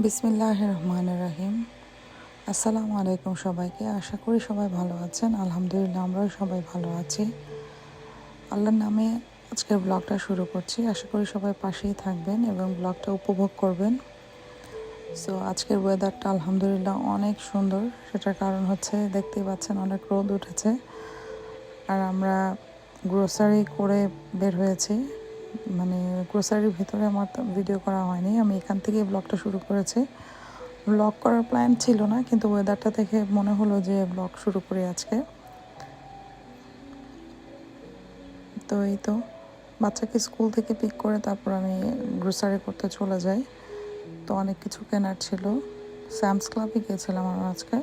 বিসমিল্লাহির রহমানির রহিম। আসসালামু আলাইকুম সবাইকে। আশা করি সবাই ভালো আছেন। আলহামদুলিল্লাহ আমরাও সবাই ভালো আছি। আল্লাহর নামে আজকের ব্লগটা শুরু করছি। আশা করি সবাই পাশেই থাকবেন এবং ব্লগটা উপভোগ করবেন। সো আজকের ওয়েদারটা আলহামদুলিল্লাহ অনেক সুন্দর। সেটার কারণ হচ্ছে দেখতেই পাচ্ছেন অনেক রোদ উঠেছে। আর আমরা গ্রোসারি করে বের হয়েছি। মানে গ্রোসারির ভিতরে আমার ভিডিও করা হয়নি, আমি এখান থেকেই ব্লগটা শুরু করেছি। ব্লগ করার প্ল্যান ছিল না, কিন্তু ওয়েদারটা দেখে মনে হলো যে ব্লগ শুরু করি আজকে। তো এই তো বাচ্চাকে স্কুল থেকে পিক করে তারপর আমি গ্রোসারি করতে চলে যাই। তো অনেক কিছু কেনার ছিল। স্যামস ক্লাবে গিয়েছিলাম আমরা আজকে।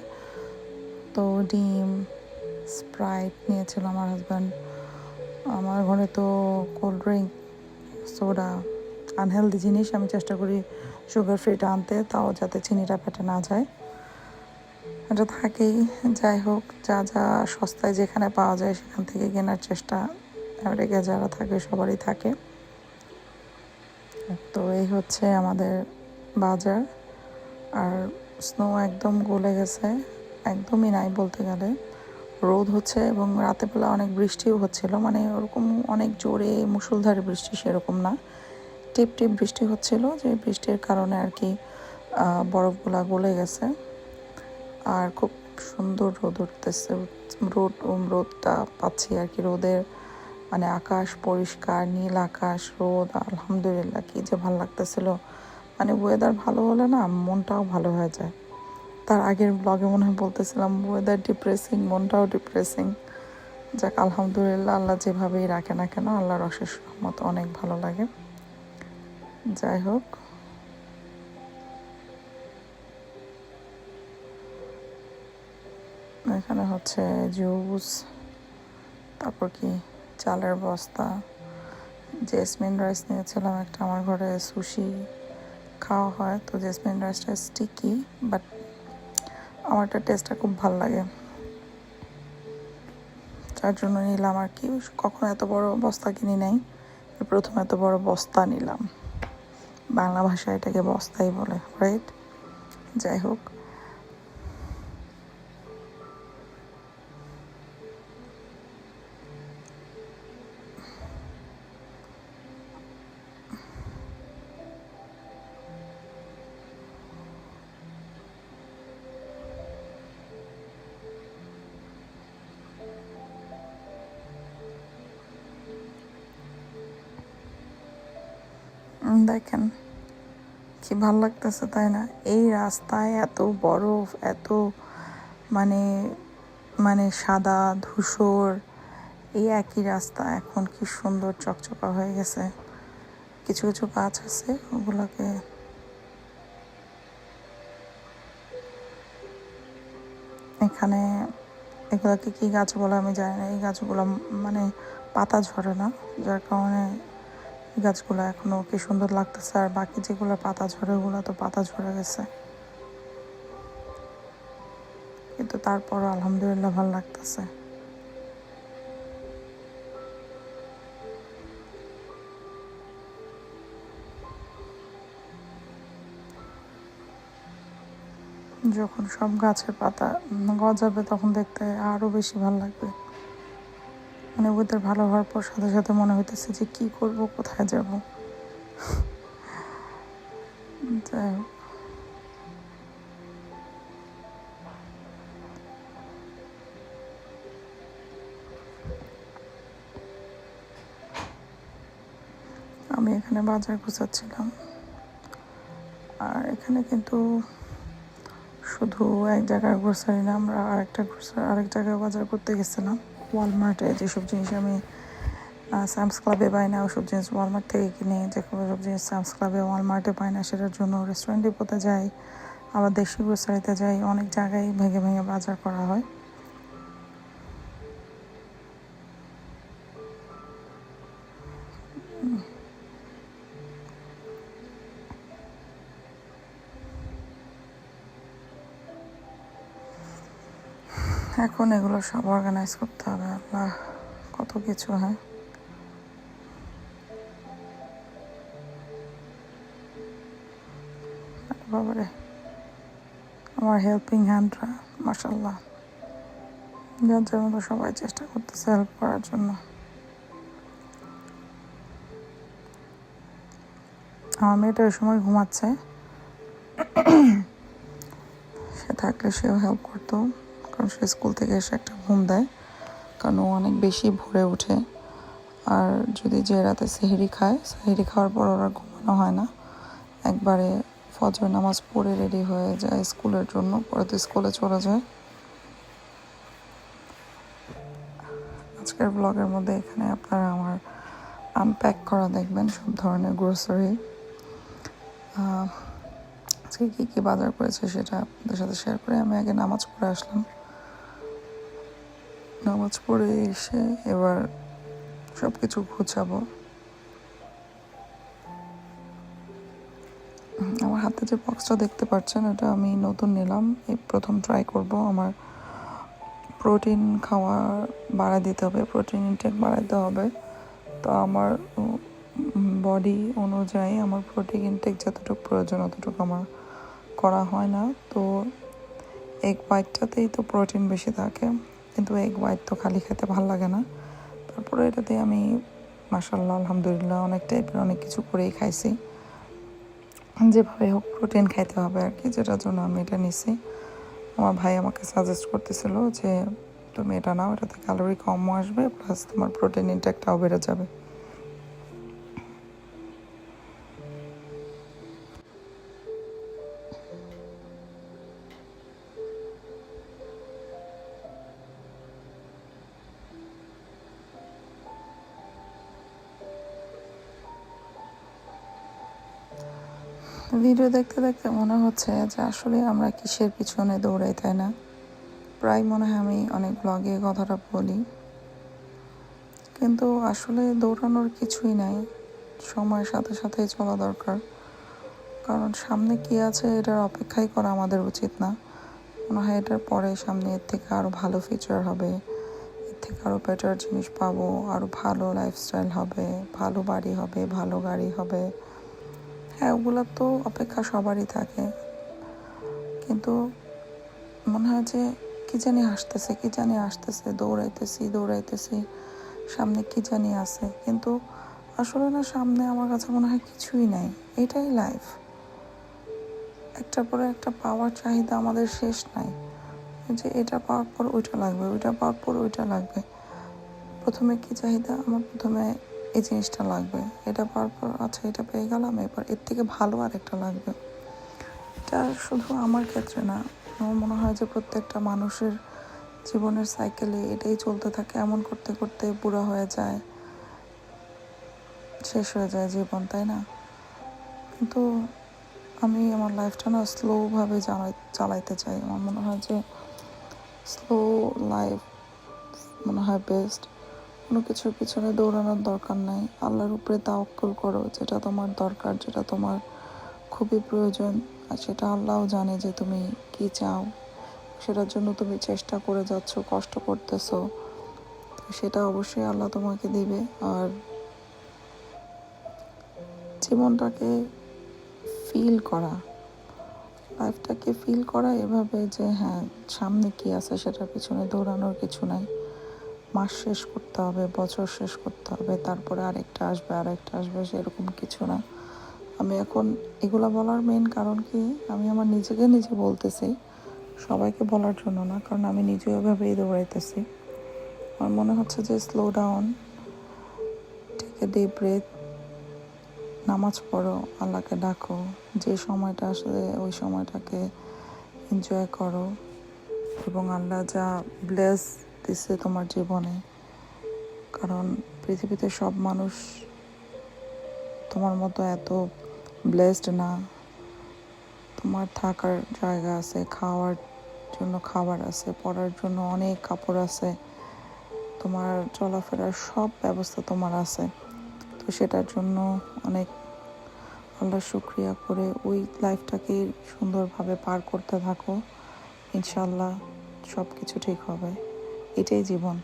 তো ডিম, স্প্রাইট নিয়েছিল আমার হাজব্যান্ড। আমার ঘরে তো কোল্ড ড্রিঙ্ক, সোডা, আনহেলদি জিনিস আমি চেষ্টা করি সুগার ফ্রিটা আনতে, তাও যাতে চিনিটা পেটে না যায়। এটা থাকেই। যাই হোক, যা যা সস্তায় যেখানে পাওয়া যায় সেখান থেকে কেনার চেষ্টা আমেরিকা যারা থাকে সবারই থাকে। তো এই হচ্ছে আমাদের বাজার। আর স্নো একদম গলে গেছে, একদমই নাই বলতে গেলে। রোদ হচ্ছে এবং রাতের বেলা অনেক বৃষ্টিও হচ্ছিল, মানে ওরকম অনেক জোরে মুষলধারে বৃষ্টি সেরকম না, টিপ টিপ বৃষ্টি হচ্ছিল, যে বৃষ্টির কারণে আর কি বরফগুলা গলে গেছে। আর খুব সুন্দর রোদ উঠতেছে, রোদটা পাচ্ছি আর কি। রোদের মানে আকাশ পরিষ্কার, নীল আকাশ, রোদ, আলহামদুলিল্লাহ কি যে ভালো লাগতেছিল। মানে ওয়েদার ভালো হলে না মনটাও ভালো হয়ে যায়। তার আগের ব্লগে মনে হয় বলতেছিলাম ওয়েদার ডিপ্রেসিং, মনটাও ডিপ্রেসিং। যাক আলহামদুলিল্লাহ, আল্লাহ যেভাবেই রাখে না কেন আল্লাহর অশেষ রহমত, অনেক ভালো লাগে। যাই হোক, এখানে হচ্ছে জুস, তারপর কি চালের বস্তা, জেসমিন রাইস নিয়েছিলাম একটা। আমার ঘরে সুশি খাওয়া হয়, তো জেসমিন রাইসটা স্টিকি, বাট আমারটা টেস্টটা খুব ভালো লাগে, যার জন্য নিলাম আর কি। কখনো এত বড় বস্তা কিনি নাই, প্রথম এত বড় বস্তা নিলাম। বাংলা ভাষায় এটাকে বস্তাই বলে, রাইট? যাই হোক, দেখেন কি ভাল লাগতেছে, তাই না? এই রাস্তায় এত বরফ, এত মানে মানে সাদা ধূসর, এই একই রাস্তা এখন কি সুন্দর চকচকা হয়ে গেছে। কিছু কিছু গাছ আছে ওগুলোকে এখানে, এগুলোকে কি গাছ বলে আমি জানি না। এই গাছগুলো মানে পাতা ঝরে না, যার কারণে গাছগুলো এখনো কি সুন্দর লাগতেছে। আর বাকি যেগুলো পাতা ঝরে ওগুলো তো পাতা ঝরে গেছে, কিন্তু তারপরও আলহামদুলিল্লাহ ভালো লাগতেছে। যখন সব গাছের পাতা গজাবে তখন দেখতে আরো বেশি ভালো লাগবে। মানে ওদের ভালো হওয়ার পর সাথে সাথে মনে হইতেছে যে কি করব, কোথায় যাব। যাই হোক, আমি এখানে বাজার গুছাচ্ছিলাম। আর এখানে কিন্তু শুধু এক জায়গায় গ্রোসারি না, আমরা আরেক জায়গায় বাজার করতে গেছিলাম। ওয়ালমার্টে যেসব জিনিস আমি স্যামস ক্লাবে পাই না, ওসব জিনিস ওয়ালমার্ট থেকে কিনি। যেসব জিনিস স্যামস ক্লাবে ওয়ালমার্টে পাই না, সেটার জন্য রেস্টুরেন্ট ডিপোতে যাই, আবার দেশি গ্রোসারিতে যাই। অনেক জায়গায় ভেঙে ভেঙে বাজার করা হয়। এখন এগুলো সব অর্গানাইজ করতে হবে। আল্লাহ, কত কিছু। হ্যাঁ, বাবারে, আমার হেল্পিং হ্যান্ডরা মাশাল্লাহ যার যার মতো সবাই চেষ্টা করতেছে হেল্প করার জন্য। আমার মেয়েটা ওই সময় ঘুমাচ্ছে, সে থাকলে সেও হেল্প করতো, কারণ সে স্কুল থেকে এসে একটা ঘুম দেয়, কারণ ও অনেক বেশি ভোরে ওঠে। আর যদি যে রাতে সেহরি খায়, সেহরি খাওয়ার পর ওরা ঘুমানো হয় না, একবারে ফজর নামাজ পড়ে রেডি হয়ে যায় স্কুলের জন্য, পরে তো স্কুলে চলে যায়। আজকের ব্লগের মধ্যে এখানে আপনারা আমার আনপ্যাক করা দেখবেন সব ধরনের গ্রোসারি। আজকে কী কী বাজার করেছে সেটা আপনাদের সাথে শেয়ার করে। আমি আগে নামাজ পড়ে আসলাম, নামাজ পড়ে এসে এবার সব কিছু গুছাবো। আমার হাতে যে বক্সটা দেখতে পাচ্ছেন এটা আমি নতুন নিলাম, এই প্রথম ট্রাই করব। আমার প্রোটিন খাওয়া বাড়া দিতে হবে, প্রোটিন ইনটেক বাড়াতে হবে। তো আমার বডি অনুযায়ী আমার প্রোটিন ইনটেক যতটুকু প্রয়োজন অতটুকু আমার করা হয় না। তো এগ হোয়াইটটাতেই তো প্রোটিন বেশি থাকে, কিন্তু এগ হোয়াইট তো খালি খেতে ভালো লাগে না। তারপরে এটাতে আমি মাশাআল্লাহ আলহামদুলিল্লাহ অনেক টাইপের অনেক কিছু করেই খাইছি, যেভাবে হোক প্রোটিন খাইতে হবে আর কি, যেটার জন্য আমি এটা নিছি। আমার ভাই আমাকে সাজেস্ট করতেছিল যে তুমি এটা নাও, এটাতে ক্যালোরি কমও আসবে, প্লাস তোমার প্রোটিন ইনটেকটাও বেড়ে যাবে। ভিডিও দেখতে দেখতে মনে হচ্ছে যে আসলে আমরা কিসের পিছনে দৌড়াই, তাই না? প্রায় মনে হয় আমি অনেক ব্লগে কথাটা বলি, কিন্তু আসলে দৌড়ানোর কিছুই নাই, সময়ের সাথে সাথেই চলা দরকার। কারণ সামনে কি আছে এটার অপেক্ষাই করা আমাদের উচিত না। মনে হয় এটার পরে সামনে এর থেকে আরও ভালো ফিচার হবে, এর থেকে আরও বেটার জিনিস পাবো, আরও ভালো লাইফস্টাইল হবে, ভালো বাড়ি হবে, ভালো গাড়ি হবে। হ্যাঁ, ওগুলো তো অপেক্ষা সবারই থাকে, কিন্তু মনে হয় যে কী জানি আসতেছে, দৌড়াইতেছি, সামনে কী জানি আছে, কিন্তু আসলে না, সামনে আমার কাছে মনে হয় কিছুই নাই। এটাই লাইফ, একটার পরে একটা পাওয়ার চাহিদা আমাদের শেষ নাই, যে এটা পাওয়ার পর ওইটা লাগবে, ওইটা পাওয়ার পর ওইটা লাগবে। প্রথমে কি চাহিদা আমার, প্রথমে এই জিনিসটা লাগবে, এটা পাওয়ার পর আচ্ছা এটা পেয়ে গেলাম, এবার এর থেকে ভালো আর একটা লাগবে। এটা শুধু আমার ক্ষেত্রে না, আমার মনে হয় যে প্রত্যেকটা মানুষের জীবনের সাইকেলে এটাই চলতে থাকে। এমন করতে করতে বুড়া হয়ে যায়, শেষ হয়ে যায় জীবন, তাই না? কিন্তু আমি আমার লাইফটা না স্লোভাবে চালাইতে চাই। আমার মনে হয় যে স্লো লাইফ মনে হয় বেস্ট। কোনো কিছুর পিছনে দৌড়ানোর দরকার নাই, আল্লাহর উপরে তাওয়াক্কুল করো, যেটা তোমার দরকার, যেটা তোমার খুবই প্রয়োজন, আর সেটা আল্লাহও জানে যে তুমি কি চাও, সেটার জন্য তুমি চেষ্টা করে যাচ্ছ, কষ্ট করতেছো, সেটা অবশ্যই আল্লাহ তোমাকে দিবে। আর জীবনটাকে ফিল করা, লাইফটাকে ফিল করা এভাবে যে হ্যাঁ সামনে কি আছে সেটার পিছনে দৌড়ানোর কিছু নাই। মাস শেষ করতে হবে, বছর শেষ করতে হবে, তারপরে আরেকটা আসবে সেরকম কিছু না। আমি এখন এগুলো বলার মেইন কারণ কি, আমি আমার নিজেকে নিজে বলতেছি, সবাইকে বলার জন্য না, কারণ আমি নিজে ওইভাবেই দৌড়াইতেছি। আমার মনে হচ্ছে যে slow down, take a deep breath, নামাজ পড়ো, আল্লাহকে ডাকো, যে সময়টা আসলে ওই সময়টাকে এনজয় করো, এবং আল্লাহ যা ব্লেস দিছে তোমার জীবনে, কারণ পৃথিবীতে সব মানুষ তোমার মতো এত ব্লেসড না। তোমার থাকার জায়গা আছে, খাওয়ার জন্য খাবার আছে, পরার জন্য অনেক কাপড় আছে, তোমার চলাফেরার সব ব্যবস্থা তোমার আছে। তো সেটার জন্য অনেক আল্লাহর শুকরিয়া করে ওই লাইফটাকে সুন্দরভাবে পার করতে থাকো। ইনশাল্লাহ সব কিছু ঠিক হবে। এটাই জীবন,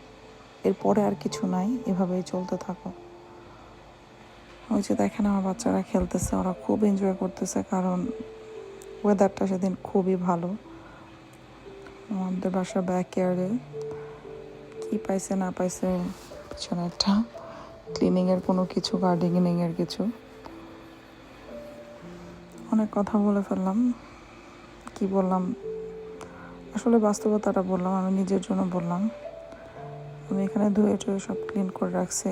এরপরে আর কিছু নাই, এভাবেই চলতে থাকো। ওই যে দেখেন আমার বাচ্চারা খেলতেছে, ওরা খুব এনজয় করতেছে, কারণ ওয়েদারটা সেদিন খুবই ভালো। আমাদের বাসার ব্যাকইয়ার্ডে কী পাইছে না পাইছে পিছনে একটা ক্লিনিংয়ের কোনো কিছু, গার্ডেনিংয়ের কিছু। অনেক কথা বলে ফেললাম, কি বললাম আসলে বাস্তবতাটা বললাম, আমি নিজের জন্য বললাম। আমি এখানে ধুয়ে টুয়ে সব ক্লিন করে রাখছি,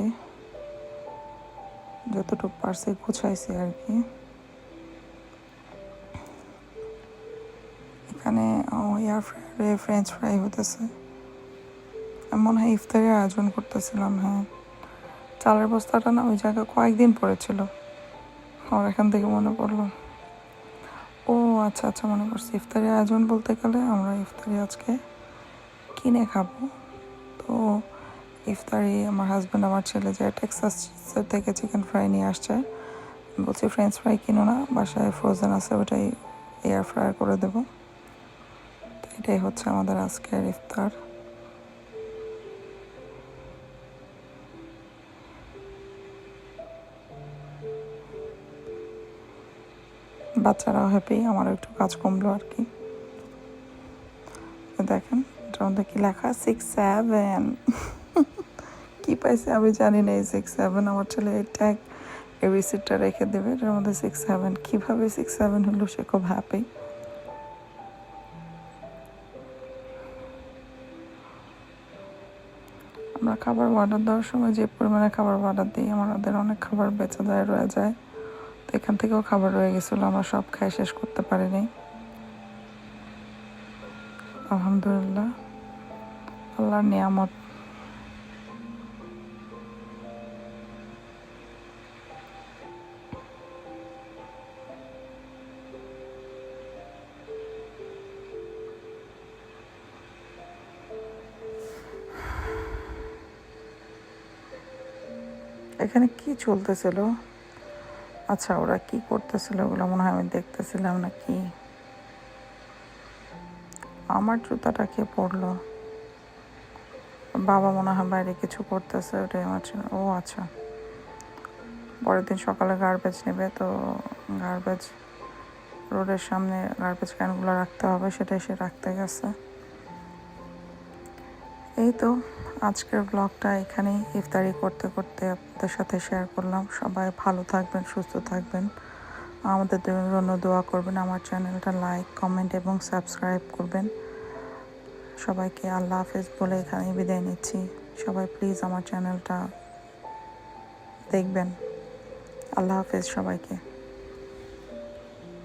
যতটুকু পারছি গুছাইছি আর কি। এখানে এয়ার ফ্রায়ারে ফ্রেঞ্চ ফ্রাই হতেছে, আমি মনে হয় ইফতারের আয়োজন করতেছিলাম। হ্যাঁ, চালের বস্তাটা না ওই জায়গায় কয়েকদিন পড়েছিল, আমার এখান থেকে মনে পড়লো। ও আচ্ছা আচ্ছা, মনে করছি। ইফতারি আয়োজন বলতে গেলে আমরা ইফতারি আজকে কিনে খাবো। তো ইফতারি আমার হাজব্যান্ড আমার ছেলে যে টেক্সাস থেকে চিকেন ফ্রাই নিয়ে আসছে, বলছি ফ্রেঞ্চ ফ্রাই কিনো না, বাসায় ফ্রোজেন আছে, ওটাই এয়ার ফ্রায়ার করে দেবো। তো এটাই হচ্ছে আমাদের আজকের ইফতার। বাচ্চারাও হ্যাপি, আমারও একটু কাজ কমলো আর কি। দেখেন এটার মধ্যে কি লেখা, 6-7 কি পাইছে আমি জানি না। এই 6-7 আমার ছেলে ট্যাগ এই রিসিপ্টটা রেখে দেবে, এটার মধ্যে 6-7 কীভাবে 6-7 হলো, সে খুব হ্যাপি। আমরা খাবার অর্ডার দেওয়ার সময় যে পরিমাণে খাবার অর্ডার দিই, আমাদের অনেক খাবার বেঁচে যায়, রয়ে যায়। তো এখান থেকেও খাবার রয়ে গেছিলো, আমরা সব খাই শেষ করতে পারিনি। আলহামদুলিল্লাহ, আল্লাহর নিয়ামত। এখানে কি চলতেছিল? আচ্ছা, ওরা কি করতেছিল ওগুলো মনে হয় আমি দেখতেছিলাম না কি। আমার জুতাটা কে পড়লো? বাবা মনে হয় বাইরে কিছু করতেছে, ওটাই আমার ছিল। ও আচ্ছা, পরের দিন সকালে গার্বেজ নেবে, তো গার্বেজ রোডের সামনে গার্বেজ ক্যানগুলো রাখতে হবে, সেটাই সে রাখতে গেছে। এই তো আজকের ব্লগটা এখানেই ইফতারি করতে করতে আপনাদের সাথে শেয়ার করলাম। সবাই ভালো থাকবেন, সুস্থ থাকবেন, আমাদের জন্য দোয়া করবেন, আমার চ্যানেলটা লাইক, কমেন্ট এবং সাবস্ক্রাইব করবেন। সবাইকে আল্লাহ হাফেজ বলে এখানেই বিদায় নিচ্ছি। সবাই প্লিজ আমার চ্যানেলটা দেখবেন। আল্লাহ হাফেজ সবাইকে।